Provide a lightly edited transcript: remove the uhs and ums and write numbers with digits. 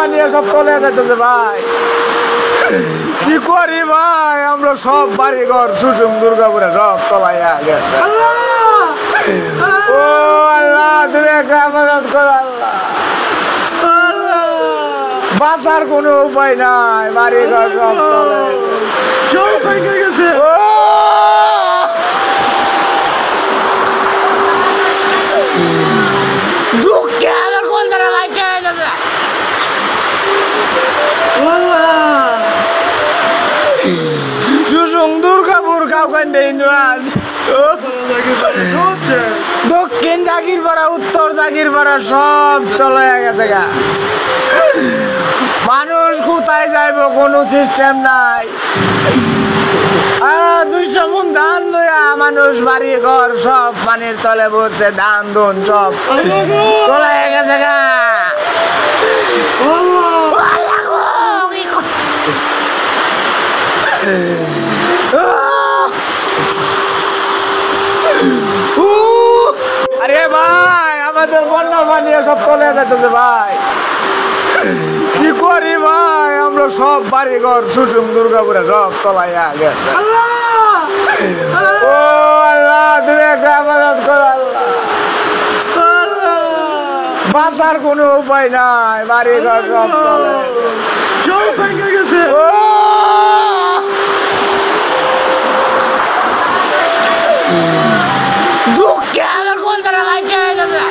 বানিয়ে সব চলে যেতেছে ভাই। কি করি ভাই, আমরা সব বাড়ি ঘর সুষুম দুর্গাপুরে সব চলাইয়া গেছে। ও আল্লাহ, তুমি একটা আমানত করো আল্লাহ। বাঁচার কোনো উপায় নাই, বাড়ি ঘর সব চলে গেছে। দুঃখে আমার কোন তারা বাইকে যাবে। সুসুং দুর্গাপুর কাউকান্ডে ইউনিয়ন, দক্ষিণ জাগিরপাড়া, উত্তর জাগিরপাড়া সব চলে গেছে গা। মানুষ কোথায় যাইব কোনো সিস্টেম নাই। 200 মণ ধান লইয়া মানুষ বাড়ি ঘর সব পানির তলে পড়ছে, ধান ধুন সব চলে গেছে গা। আরে ভাই, আমাদের বন্যা বানিয়ে সব চলে যেতেছে ভাই। কি করি ভাই, আমরা সব বাড়ি ঘর সুষুম দুর্গাপুরে সব চলাইয়া গেছে। ও আল্লাহ, তুমি একটা আমানত করো আল্লাহ। বাঁচার কোনো উপায় নাই, বাড়ি ঘর সব চলে গেছে। দুঃখে আমার কোন তারা বাইকে যাবে।